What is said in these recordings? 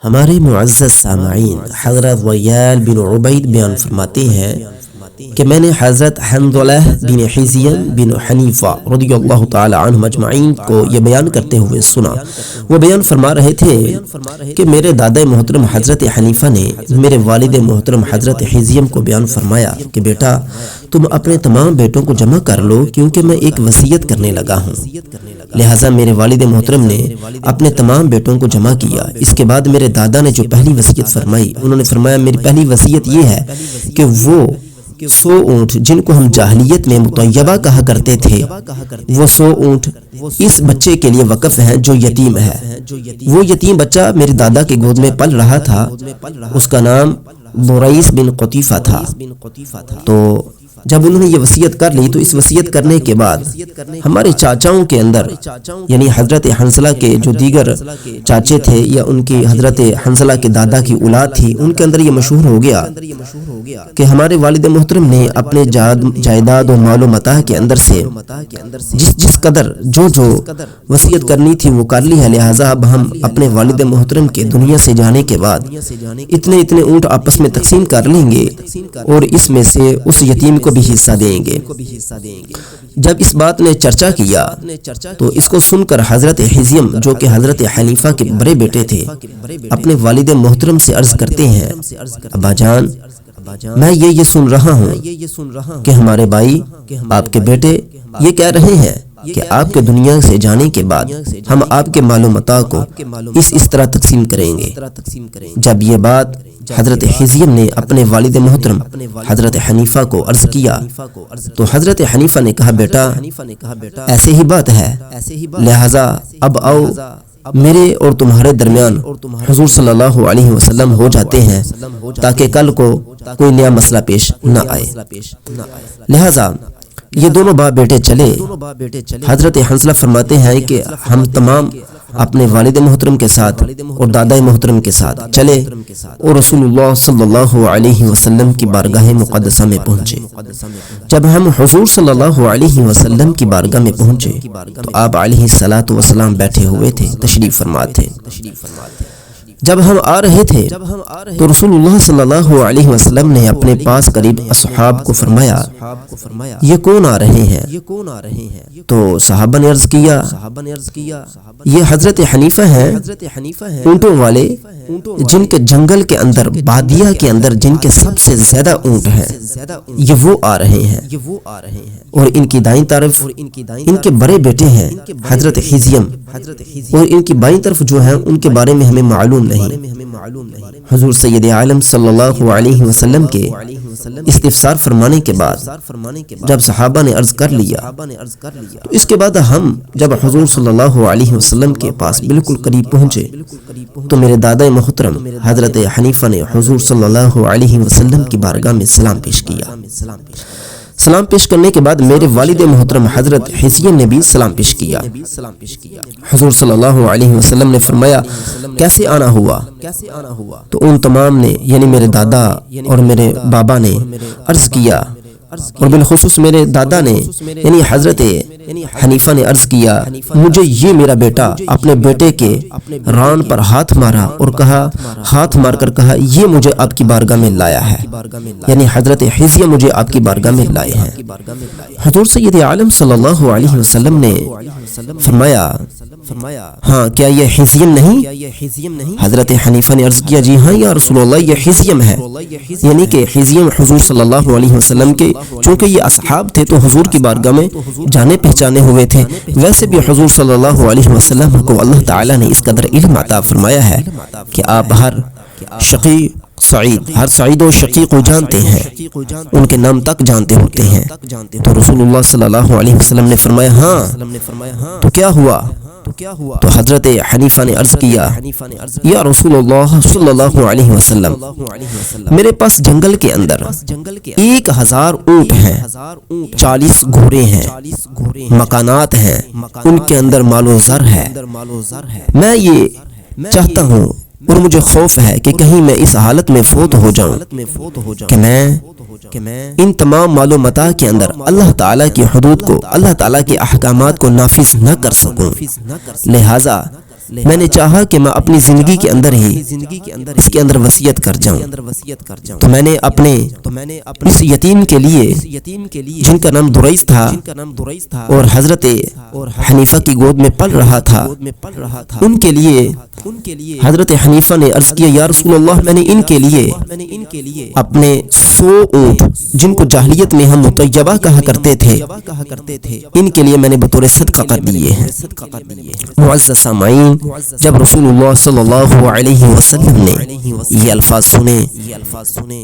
ہمارے معزز سامعین، حضرت ویال بن عبید بیان فرماتے ہیں کہ میں نے حضرت حنظلہ بن حزیم بن حنیفہ رضی اللہ تعالی عنہ اجمعین کو یہ بیان کرتے ہوئے سنا۔ وہ بیان فرما رہے تھے کہ میرے دادا محترم حضرت حنیفہ نے میرے والد محترم حضرت حزیم کو بیان فرمایا کہ بیٹا تم اپنے تمام بیٹوں کو جمع کر لو، کیونکہ میں ایک وصیت کرنے لگا ہوں۔ لہٰذا میرے والد محترم نے اپنے تمام بیٹوں کو جمع کیا۔ اس کے بعد میرے دادا نے جو پہلی وصیت فرمائی، انہوں نے فرمایا میری پہلی وصیت یہ ہے کہ وہ 100 اونٹ جن کو ہم جاہلیت میں مطیبہ کہا کرتے تھے، وہ 100 اونٹ اس بچے کے لیے وقف ہیں جو یتیم ہے۔ وہ یتیم بچہ میرے دادا کے گود میں پل رہا تھا، اس کا نام بریس بن قطیفہ تھا۔ تو جب انہوں نے یہ وصیت کر لی تو اس وصیت کرنے کے بعد ہمارے چاچاؤں کے اندر، یعنی حضرت حنظلہ کے جو دیگر چاچے تھے یا ان کی حضرت حنظلہ کے دادا کی اولاد تھی، ان کے اندر یہ مشہور ہو گیا کہ ہمارے والد محترم نے اپنے جائیداد و مال و متاع کے اندر سے جس قدر جو وصیت کرنی تھی وہ کر لی ہے۔ لہٰذا اب ہم اپنے والد محترم کے دنیا سے جانے کے بعد اتنے اونٹ آپس میں تقسیم کر لیں گے اور اس میں سے اس یتیم کو بھی حصہ دیں گے۔ جب اس بات نے چرچا کیا تو اس کو سن کر حضرت حزیم جو کہ حضرت حنیفہ کے بڑے بیٹے تھے اپنے والد محترم سے عرض کرتے ہیں، ابا جان میں یہ سن رہا ہوں کہ ہمارے بھائی آپ کے بیٹے یہ کہہ رہے ہیں کہ آپ کے دنیا سے جانے کے بعد ہم آپ کے مال و متاع کو اس طرح تقسیم کریں گے۔ جب یہ بات حضرت حزیم نے اپنے والد محترم حضرت حنیفہ کو عرض کیا تو حضرت حنیفہ نے کہا بیٹا ایسے ہی بات ہے، لہٰذا اب آؤ میرے اور تمہارے درمیان حضور صلی اللہ علیہ وسلم ہو جاتے ہیں تاکہ کل کو کوئی نیا مسئلہ پیش نہ آئے۔ لہٰذا یہ دونوں باپ بیٹے چلے۔ حضرت حنظلہ فرماتے ہیں کہ ہم تمام اپنے والد محترم کے ساتھ اور دادا محترم کے ساتھ چلے اور رسول اللہ صلی اللہ علیہ وسلم کی بارگاہ مقدسہ میں پہنچے۔ جب ہم حضور صلی اللہ علیہ وسلم کی بارگاہ میں پہنچے تو آپ علیہ الصلاۃ والسلام بیٹھے ہوئے تھے، تشریف فرما تھے۔ جب ہم آ رہے تھے تو رسول اللہ صلی اللہ علیہ وسلم نے اپنے پاس قریب اصحاب کو فرمایا یہ کون آ رہے ہیں؟ تو صحابہ نے عرض کیا یہ حضرت حنیفہ ہیں، اونٹوں والے جن کے جنگل کے اندر بادیہ کے اندر جن کے سب سے زیادہ اونٹ ہیں، یہ وہ آ رہے ہیں۔ اور ان کی دائیں طرف ان کے بڑے بیٹے ہیں حضرت حزیم، اور ان کی بائیں طرف جو ہیں ان کے بارے میں ہمیں معلوم نہیں۔ حضور سید عالم صلی اللہ علیہ وسلم کے استفسار فرمانے کے بعد جب صحابہ نے عرض کر لیا تو اس کے بعد ہم جب حضور صلی اللہ علیہ وسلم کے پاس بالکل قریب پہنچے تو میرے دادا محترم حضرت حنیفہ نے حضور صلی اللہ علیہ وسلم کی بارگاہ میں سلام پیش کیا۔ سلام پیش کرنے کے بعد میرے والد محترم حضرت حزیم نے بھی سلام پیش کیا۔ حضور صلی اللہ علیہ وسلم نے فرمایا کیسے آنا ہوا؟ تو ان تمام نے یعنی میرے دادا اور میرے بابا نے عرض کیا، اور بالخصوص میرے دادا نے یعنی حضرت حنیفہ نے عرض کیا مجھے یہ میرا بیٹا اپنے بیٹے کے ران پر ہاتھ مارا اور کہا، ہاتھ مار کر کہا یہ مجھے آپ کی بارگاہ میں لایا ہے، یعنی حضرت حزیم مجھے آپ کی بارگاہ میں لائے ہیں۔ حضور سید عالم صلی اللہ علیہ وسلم نے فرمایا ہاں کیا یہ حزیم نہیں؟ حضرت حنیفہ نے عرض کیا جی ہاں یا رسول اللہ یہ حزیم ہے، یعنی کہ حزیم حضور صلی اللہ علیہ وسلم کے چونکہ یہ اصحاب تھے تو حضور کی بارگاہ میں جانے پہچانے ہوئے تھے۔ ویسے بھی حضور صلی اللہ علیہ وسلم کو اللہ تعالیٰ نے اس قدر علم عطا فرمایا ہے کہ آپ ہر شقی سعید، ہر سعید و شقی کو جانتے ہیں، ان کے نام تک جانتے ہوتے ہیں۔ تو رسول اللہ صلی اللہ علیہ وسلم نے فرمایا ہاں تو کیا ہوا؟ تو حضرت حنیفہ نے عرض کیا یا رسول اللہ صلی اللہ علیہ وسلم میرے پاس جنگل کے اندر 1000 اونٹ ہیں، 40 گھوڑے ہیں، مکانات ہیں، ان کے اندر مال و زر ہے۔ میں یہ چاہتا ہوں اور مجھے خوف ہے کہ کہیں میں اس حالت میں فوت ہو جاؤں کہ میں ان تمام مال و متاع کے اندر اللہ تعالیٰ کی حدود کو، اللہ تعالیٰ کے احکامات کو نافذ نہ کر سکوں۔ لہٰذا میں نے چاہا کہ میں اپنی زندگی کے اندر ہی اس کے اندر وصیت کر جاؤں، تو میں نے اپنے اس یتیم کے لیے جن کا نام دریس تھا اور حضرت حنیفہ کی گود میں پل رہا تھا، ان کے لیے حضرت حنیفہ نے عرض کیا یا رسول اللہ میں نے ان کے لیے اپنے 100 اونٹ جن کو جاہلیت میں ہم مطیبہ کہا کرتے تھے ان کے لیے میں نے بطور صدقہ کر دیے ہیں۔ معزز سامعین، جب رسول اللہ صلی اللہ علیہ وسلم نے یہ الفاظ سنے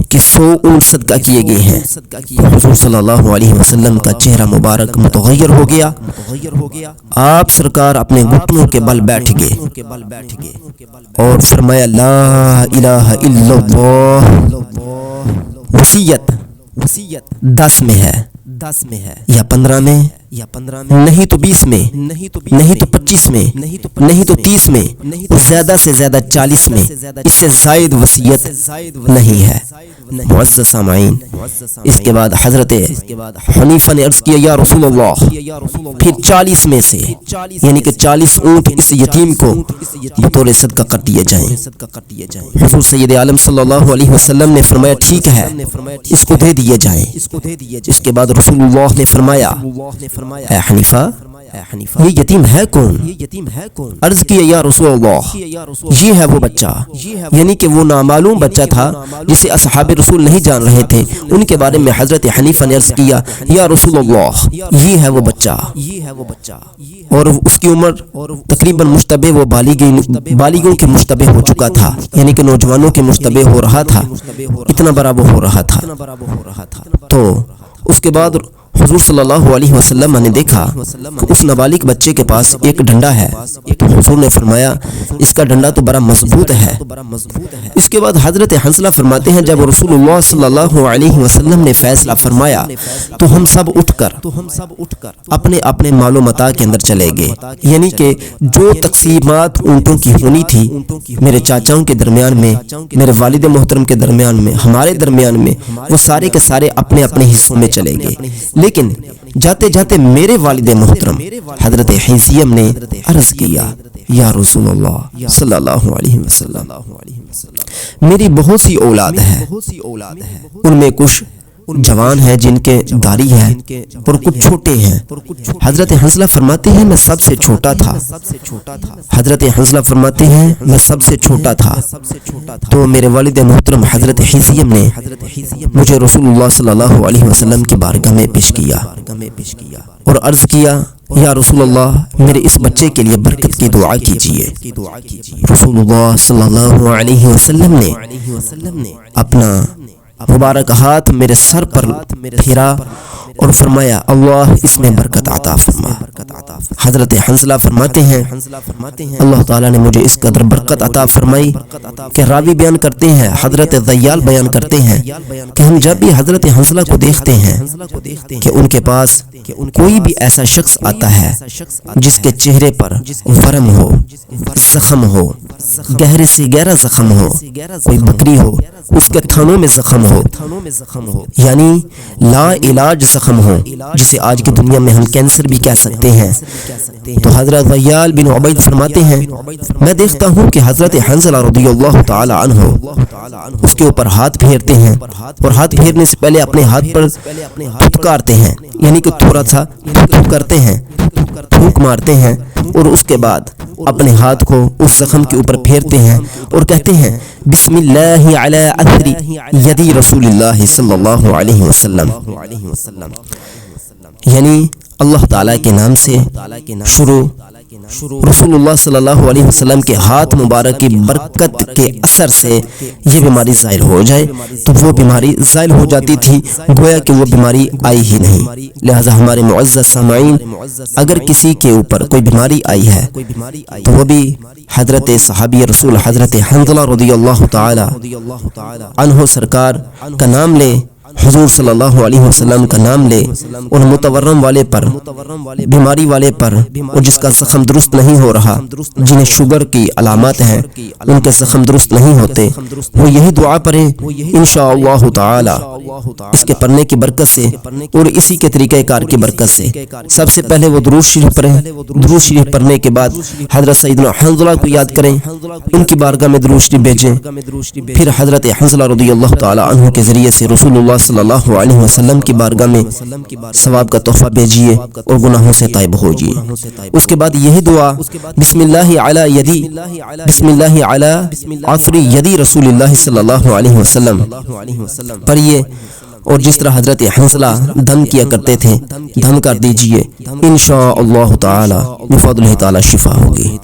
کہ 100 اونٹ صدقہ کیے گئے ہیں، حضور صلی اللہ علیہ وسلم کا چہرہ مبارک متغیر ہو گیا، آپ سرکار اپنے گھٹنوں کے بل بیٹھ گئے اور فرمایا لا الہ الا اللہ، وصیت 10 میں ہے یا 15 میں، نہیں تو 20 میں، نہیں تو 25 میں، نہیں تو 30 میں، زیادہ سے زیادہ 40 میں، اس سے زائد وصیت نہیں ہے۔ معزز سامعین، اس کے بعد حضرت حنیفہ نے عرض کیا یا رسول اللہ پھر 40 میں سے یعنی کہ 40 اونٹ اس یتیم کو بطور صدقہ کر دیے جائیں۔ حضور سید عالم صلی اللہ علیہ وسلم نے فرمایا ٹھیک ہے، اس کو دے دیے جائیں۔ اس کے بعد رسول اللہ نے فرمایا اے حنیفہ یہ یتیم ہے کون؟ عرض کیا یا رسول اللہ یہ ہے وہ بچہ، یعنی کہ وہ نامعلوم بچہ تھا جسے اصحاب رسول نہیں جان رہے تھے، ان کے بارے میں حضرت حنیفہ نے عرض کیا یا رسول اللہ یہ ہے وہ بچہ، اور اس کی عمر تقریباً مشتبہ وہ بالغوں کے مشتبہ ہو چکا تھا، یعنی کہ نوجوانوں کے مشتبہ ہو رہا تھا، اتنا بڑا وہ ہو رہا تھا۔ تو اس کے بعد حضور صلی اللہ علیہ وسلم نے دیکھا کہ اس نابالغ بچے کے پاس ایک ڈنڈا ہے، تو حضور نے فرمایا اس کا ڈنڈا تو بڑا مضبوط ہے۔ اس کے بعد حضرت حنظلہ فرماتے ہیں جب رسول اللہ صلی اللہ علیہ وسلم نے فیصلہ فرمایا تو ہم سب اٹھ کر اپنے اپنے مال و متاع کے اندر چلے گئے، یعنی کہ جو تقسیمات اونٹوں کی ہونی تھی میرے چاچاؤں کے درمیان میں، میرے والد محترم کے درمیان میں، ہمارے درمیان میں، وہ سارے کے سارے اپنے اپنے حصوں میں چلے گئے۔ لیکن جاتے جاتے میرے والد محترم حضرت حیثیم نے عرض کیا یا رسول اللہ صلی اللہ علیہ وسلم میری بہت سی اولاد ہے، ان میں کچھ جوان ہیں جن کے داڑھی ہے اور کچھ چھوٹے ہیں۔ حضرت حنظلہ فرماتے ہیں میں سب سے چھوٹا تھا، حضرت حنظلہ فرماتے ہیں میں سب سے چھوٹا تھا، تو میرے والد محترم حضرت حیثیم نے مجھے رسول اللہ صلی اللہ علیہ وسلم کی بارگاہ میں پیش کیا اور عرض کیا یا رسول اللہ میرے اس بچے کے لیے برکت کی دعا کیجئے۔ رسول اللہ صلی اللہ علیہ وسلم نے اپنا مبارک ہاتھ میرے سر پر پھیرا اور فرمایا اللہ اس میں برکت عطا فرما۔ حضرت حنظلہ فرماتے ہیں اللہ تعالیٰ نے مجھے اس قدر برکت عطا فرمائی کہ راوی بیان کرتے ہیں، حضرت ضیال بیان کرتے ہیں کہ ہم جب بھی حضرت حنظلہ کو دیکھتے ہیں کہ ان کے پاس کوئی بھی ایسا شخص آتا ہے جس کے چہرے پر ورم ہو، زخم ہو، گہرے سے گہرا زخم ہو، کوئی بکری ہو اس کے تھنوں میں زخم ہو، یعنی لا علاج زخم ہو جسے آج کی دنیا میں ہم کینسر بھی کہہ سکتے ہیں، تو حضرت ضیال بن عبید فرماتے ہیں میں دیکھتا ہوں کہ حضرت حنظلہ رضی اللہ تعالی عنہ اس کے اوپر ہاتھ پھیرتے ہیں اور ہاتھ پھیرنے سے پہلے اپنے ہاتھ پر تھپکارتے ہیں، یعنی کہ تھوڑا سا تھوک کرتے ہیں، تھوک مارتے ہیں اور اس کے بعد اپنے ہاتھ کو اس زخم کے اوپر پھیرتے ہیں اور کہتے ہیں بسم اللہ علی اثر یدی رسول اللہ صلی اللہ علیہ وسلم، یعنی اللہ تعالیٰ کے نام سے شروع رسول اللہ صلی اللہ علیہ وسلم کے ہاتھ مبارک کی برکت کے اثر سے یہ بیماری زائل ہو جائے، تو وہ بیماری زائل ہو جاتی تھی، گویا کہ وہ بیماری آئی ہی نہیں۔ لہذا ہمارے معزز سامعین اگر کسی کے اوپر کوئی بیماری آئی ہے تو وہ بھی حضرت صحابی رسول حضرت حنظلہ رضی اللہ تعالی عنہ سرکار کا نام لے حضور صلی اللہ علیہ وسلم کا نام لے اور متورم والے پر، بیماری والے پر، اور جس کا زخم درست نہیں ہو رہا، جنہیں شوگر کی علامات ہیں ان کے زخم درست نہیں ہوتے، وہ یہی دعا پڑھے انشاءاللہ تعالی۔ اس کے پڑھنے کی برکت سے اور اسی کے طریقہ کار کی برکت سے سب سے پہلے وہ درود شریف پڑھیں۔ درود شریف پڑھنے کے بعد حضرت سیدنا حنظلہ کو یاد کریں، ان کی بارگاہ میں درود شریف بھیجیں، پھر حضرت حنظلہ رضی اللہ تعالی عنہ کے ذریعے سے رسول اللہ صلی اللہ علیہ وسلم کی بارگاہ میں ثواب کا تحفہ بھیجیے اور گناہوں سے تائب ہوجیے۔ اس کے بعد یہی دعا بسم اللہ علی یدی، بسم اللہ علی عفری یدی رسول اللہ صلی اللہ علیہ وسلم پڑھیے، اور جس طرح حضرت حنظلہ دم کیا کرتے تھے دم کر دیجئے، انشاءاللہ تعالی بفضلہ تعالی شفا ہوگی۔